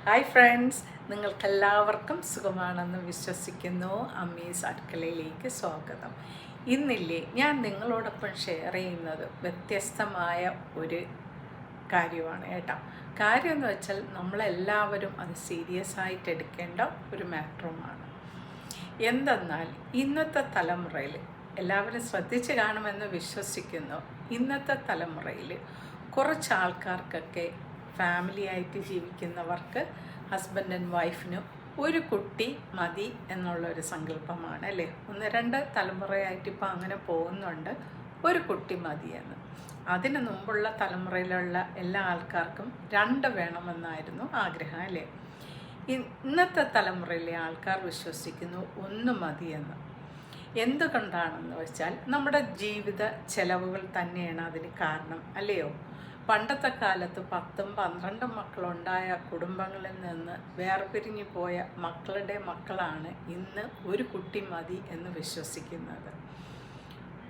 Hi friends, നിങ്ങൾക്കെല്ലാവർക്കും സുഖമാണെന്ന് വിശ്വസിക്കുന്നു. അമ്മീസ് അടുക്കളയിലേക്ക് സ്വാഗതം. ഇന്നില്ലേ ഞാൻ നിങ്ങളോടൊപ്പം ഷെയർ ചെയ്യുന്നത് വ്യത്യസ്തമായ ഒരു കാര്യമാണ് കേട്ടോ. കാര്യം എന്ന് വെച്ചാൽ നമ്മളെല്ലാവരും അത് സീരിയസ് ആയിട്ട് എടുക്കേണ്ട ഒരു മാറ്ററുമാണ്. എന്തെന്നാൽ ഇന്നത്തെ തലമുറയിൽ എല്ലാവരും ശ്രദ്ധിച്ച് കാണുമെന്ന് വിശ്വസിക്കുന്നു. ഇന്നത്തെ തലമുറയിൽ കുറച്ച് ആൾക്കാർക്കൊക്കെ ഫാമിലി ആയിട്ട് ജീവിക്കുന്നവർക്ക് ഹസ്ബൻഡ് ആൻഡ് വൈഫിനും ഒരു കുട്ടി മതി എന്നുള്ളൊരു സങ്കല്പമാണ് അല്ലേ. ഒന്ന് രണ്ട് തലമുറയായിട്ട് ഇപ്പോൾ അങ്ങനെ പോകുന്നുണ്ട്, ഒരു കുട്ടി മതിയെന്ന്. അതിന് മുമ്പുള്ള തലമുറയിലുള്ള എല്ലാ ആൾക്കാർക്കും രണ്ട് വേണമെന്നായിരുന്നു ആഗ്രഹം അല്ലേ. ഇന്നത്തെ തലമുറയിലെ ആൾക്കാർ വിശ്വസിക്കുന്നു ഒന്ന് മതിയെന്ന്. എന്തുകൊണ്ടാണെന്ന് വെച്ചാൽ നമ്മുടെ ജീവിത ചെലവുകൾ തന്നെയാണ് അതിന് കാരണം അല്ലയോ. പണ്ടത്തെ കാലത്ത് 10ഉം 12ഉം മക്കളുണ്ടായ കുടുംബങ്ങളിൽ നിന്ന് വേർപിരിഞ്ഞു പോയ മക്കളുടെ മക്കളാണ് ഇന്ന് ഒരു കുട്ടി മതി എന്ന് വിശ്വസിക്കുന്നത്.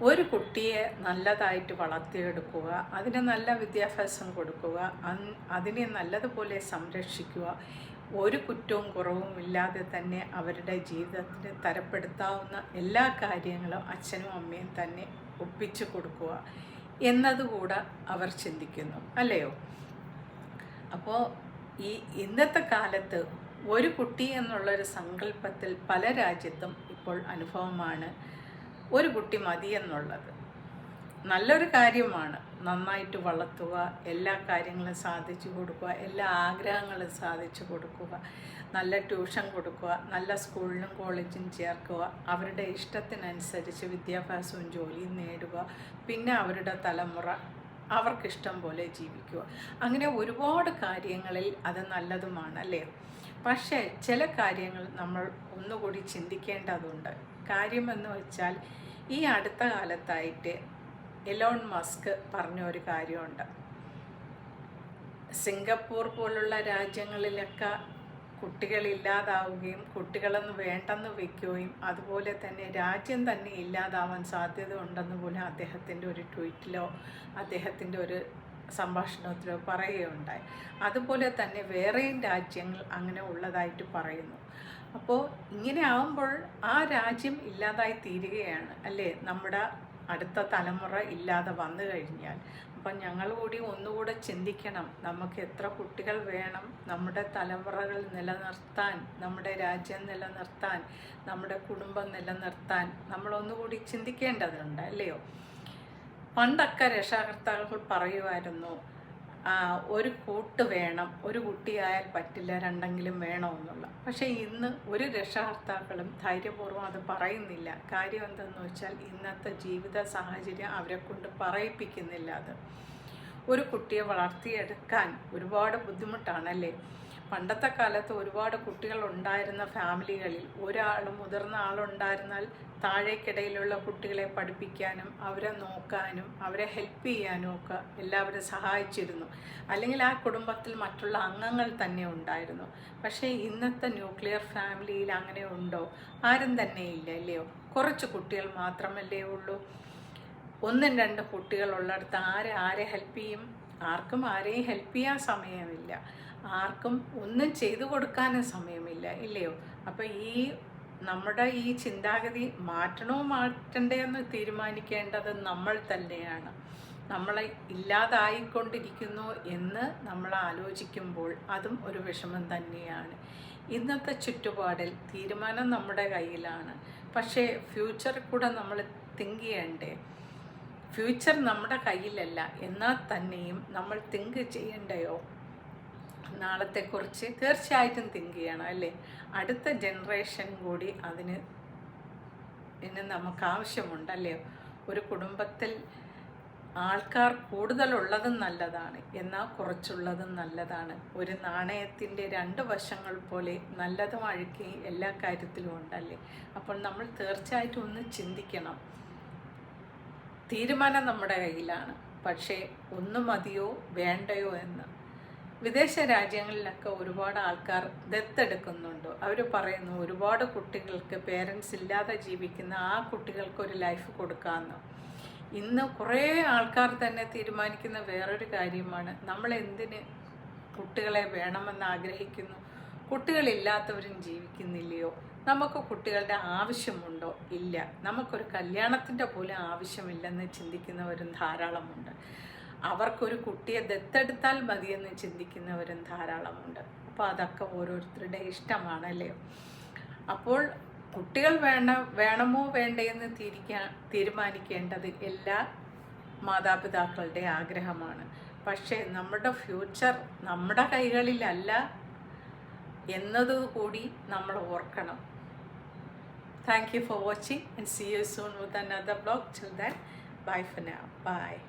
ഒരു കുട്ടിയെ നല്ലതായിട്ട് വളർത്തിയെടുക്കുക, അതിന് നല്ല വിദ്യാഭ്യാസം കൊടുക്കുക, അതിനെ നല്ലതുപോലെ സംരക്ഷിക്കുക, ഒരു കുറ്റവും കുറവും ഇല്ലാതെ തന്നെ അവരുടെ ജീവിതത്തിന് തരപ്പെടുത്താവുന്ന എല്ലാ കാര്യങ്ങളും അച്ഛനും അമ്മയും തന്നെ ഒപ്പിച്ചു കൊടുക്കുക എന്നതുകൂടെ അവർ ചിന്തിക്കുന്നു അല്ലയോ. അപ്പോൾ ഇന്നത്തെ കാലത്ത് ഒരു കുട്ടി എന്നുള്ളൊരു സങ്കല്പത്തിൽ പല രാജ്യത്തും ഇപ്പോൾ അനുഭവമാണ് ഒരു കുട്ടി മതി എന്നുള്ളത്. നല്ലൊരു കാര്യമാണ്, നന്നായിട്ട് വളർത്തുക, എല്ലാ കാര്യങ്ങളും സാധിച്ചു കൊടുക്കുക, എല്ലാ ആഗ്രഹങ്ങളും സാധിച്ചു കൊടുക്കുക, നല്ല ട്യൂഷൻ കൊടുക്കുക, നല്ല സ്കൂളിലും കോളേജിലും ചേർക്കുക, അവരുടെ ഇഷ്ടത്തിനനുസരിച്ച് വിദ്യാഭ്യാസവും ജോലിയും നേടുക, പിന്നെ അവരുടെ തലമുറ അവർക്കിഷ്ടം പോലെ ജീവിക്കുക. അങ്ങനെ ഒരുപാട് കാര്യങ്ങളിൽ അത് നല്ലതുമാണ് അല്ലേ. പക്ഷേ ചില കാര്യങ്ങൾ നമ്മൾ ഒന്നുകൂടി ചിന്തിക്കേണ്ടതുണ്ട്. കാര്യമെന്ന് വെച്ചാൽ ഈ അടുത്ത കാലത്തായിട്ട് എലോൺ മസ്ക് പറഞ്ഞ ഒരു കാര്യമുണ്ട്. സിംഗപ്പൂർ പോലുള്ള രാജ്യങ്ങളിലൊക്കെ കുട്ടികളില്ലാതാവുകയും കുട്ടികളൊന്ന് വേണ്ടെന്ന് വയ്ക്കുകയും അതുപോലെ തന്നെ രാജ്യം തന്നെ ഇല്ലാതാവാൻ സാധ്യത ഉണ്ടെന്ന് പോലും അദ്ദേഹത്തിൻ്റെ ഒരു ട്വീറ്റിലോ അദ്ദേഹത്തിൻ്റെ ഒരു സംഭാഷണത്തിലോ പറയുകയുണ്ടായി. അതുപോലെ തന്നെ വേറെയും രാജ്യങ്ങൾ അങ്ങനെ ഉള്ളതായിട്ട് പറയുന്നു. അപ്പോൾ ഇങ്ങനെ ആവുമ്പോൾ ആ രാജ്യം ഇല്ലാതായി തീരുകയാണ് അല്ലേ, നമ്മുടെ അടുത്ത തലമുറ ഇല്ലാതെ വന്നു കഴിഞ്ഞാൽ. അപ്പം ഞങ്ങൾ കൂടി ഒന്നുകൂടെ ചിന്തിക്കണം, നമുക്ക് എത്ര കുട്ടികൾ വേണം നമ്മുടെ തലമുറകൾ നിലനിർത്താൻ, നമ്മുടെ രാജ്യം നിലനിർത്താൻ, നമ്മുടെ കുടുംബം നിലനിർത്താൻ നമ്മളൊന്നുകൂടി ചിന്തിക്കേണ്ടതുണ്ട് അല്ലയോ. പണ്ടൊക്കെ രക്ഷാകർത്താക്കൾ പറയുമായിരുന്നു ഒരു കൂട്ട് വേണം, ഒരു കുട്ടിയായാൽ പറ്റില്ല, രണ്ടെങ്കിലും വേണമെന്നുള്ള. പക്ഷേ ഇന്ന് ഒരു രക്ഷാകർത്താക്കളും ധൈര്യപൂർവ്വം അത് പറയുന്നില്ല. കാര്യം എന്തെന്ന് വെച്ചാൽ ഇന്നത്തെ ജീവിത സാഹചര്യം അവരെ കൊണ്ട് പറയിപ്പിക്കുന്നില്ല. അത് ഒരു കുട്ടിയെ വളർത്തിയെടുക്കാൻ ഒരുപാട് ബുദ്ധിമുട്ടാണല്ലേ. പണ്ടത്തെ കാലത്ത് ഒരുപാട് കുട്ടികൾ ഉണ്ടായിരുന്ന ഫാമിലികളിൽ മുതിർന്ന ആളുണ്ടായിരുന്നാൽ താഴേക്കിടയിലുള്ള കുട്ടികളെ പഠിപ്പിക്കാനും അവരെ നോക്കാനും അവരെ ഹെൽപ്പ് ചെയ്യാനും ഒക്കെ എല്ലാവരും സഹായിച്ചിരുന്നു. അല്ലെങ്കിൽ ആ കുടുംബത്തിൽ മറ്റുള്ള അംഗങ്ങൾ തന്നെ ഉണ്ടായിരുന്നു. പക്ഷേ ഇന്നത്തെ ന്യൂക്ലിയർ ഫാമിലിയിൽ അങ്ങനെ ഉണ്ടോ? ആരും തന്നെ ഇല്ല അല്ലയോ. കുറച്ച് കുട്ടികൾ മാത്രമല്ലേ ഉള്ളൂ. ഒന്നും രണ്ട് കുട്ടികളുള്ളിടത്ത് ആരെ ഹെൽപ്പ് ചെയ്യും? ആർക്കും ആരെയും ഹെൽപ്പ് ചെയ്യാൻ സമയമില്ല, ആർക്കും ഒന്നും ചെയ്തു കൊടുക്കാനും സമയമില്ല ഇല്ലയോ. അപ്പോൾ നമ്മുടെ ഈ ചിന്താഗതി മാറ്റണ്ടേന്ന് തീരുമാനിക്കേണ്ടത് നമ്മൾ തന്നെയാണ്. നമ്മളെ ഇല്ലാതായിക്കൊണ്ടിരിക്കുന്നു എന്ന് നമ്മൾ ആലോചിക്കുമ്പോൾ അതും ഒരു വിഷമം തന്നെയാണ്. ഇന്നത്തെ ചുറ്റുപാടിൽ തീരുമാനം നമ്മുടെ കയ്യിലാണ്, പക്ഷേ ഫ്യൂച്ചറിൽ കൂടെ നമ്മൾ തിങ്ക് ചെയ്യണ്ടേ. ഫ്യൂച്ചർ നമ്മുടെ കയ്യിലല്ല, എന്നാൽ തന്നെയും നമ്മൾ തിങ്ക് ചെയ്യണ്ടയോ നാളത്തെക്കുറിച്ച്? തീർച്ചയായിട്ടും തിങ്ക് ചെയ്യണം അല്ലേ. അടുത്ത ജനറേഷൻ കൂടി അതിന് നമുക്ക് ആവശ്യമുണ്ടല്ലേ. ഒരു കുടുംബത്തിൽ ആൾക്കാർ കൂടുതലുള്ളതും നല്ലതാണ്, എന്നാൽ കുറച്ചുള്ളതും നല്ലതാണ്. ഒരു നാണയത്തിൻ്റെ രണ്ട് വശങ്ങൾ പോലെ നല്ലതും അഴുക്കുകയും എല്ലാ കാര്യത്തിലും ഉണ്ടല്ലേ. അപ്പോൾ നമ്മൾ തീർച്ചയായിട്ടും ഒന്ന് ചിന്തിക്കണം. തീരുമാനം നമ്മുടെ കയ്യിലാണ്, പക്ഷേ ഒന്ന് മതിയോ വേണ്ടയോ എന്ന്. വിദേശ രാജ്യങ്ങളിലൊക്കെ ഒരുപാട് ആൾക്കാർ ദത്തെടുക്കുന്നുണ്ട്. അവർ പറയുന്നു ഒരുപാട് കുട്ടികൾക്ക് പേരൻസ് ഇല്ലാതെ ജീവിക്കുന്ന ആ കുട്ടികൾക്കൊരു ലൈഫ് കൊടുക്കാമെന്ന്. ഇന്ന് കുറേ ആൾക്കാർ തന്നെ തീരുമാനിക്കുന്ന വേറൊരു കാര്യമാണ്, നമ്മൾ എന്തിന് കുട്ടികളെ വേണമെന്ന് ആഗ്രഹിക്കുന്നു. കുട്ടികളില്ലാത്തവരും ജീവിക്കുന്നില്ലയോ? നമുക്ക് കുട്ടികളുടെ ആവശ്യമുണ്ടോ? ഇല്ല. നമുക്കൊരു കല്യാണത്തിൻ്റെ പോലും ആവശ്യമില്ലെന്ന് ചിന്തിക്കുന്നവരും ധാരാളമുണ്ട്. അവർക്കൊരു കുട്ടിയെ ദത്തെടുത്താൽ മതിയെന്ന് ചിന്തിക്കുന്നവരും ധാരാളമുണ്ട്. അപ്പോൾ അതൊക്കെ ഓരോരുത്തരുടെ ഇഷ്ടമാണല്ലേ. അപ്പോൾ കുട്ടികൾ വേണമോ വേണ്ടയെന്ന് തീരുമാനിക്കേണ്ടത് എല്ലാ മാതാപിതാക്കളുടെ ആഗ്രഹമാണ്. പക്ഷേ നമ്മുടെ ഫ്യൂച്ചർ നമ്മുടെ കൈകളിലല്ല എന്നതുകൂടി നമ്മൾ ഓർക്കണം. Thank you for watching and see you soon with another vlog. Till then, bye for now. Bye.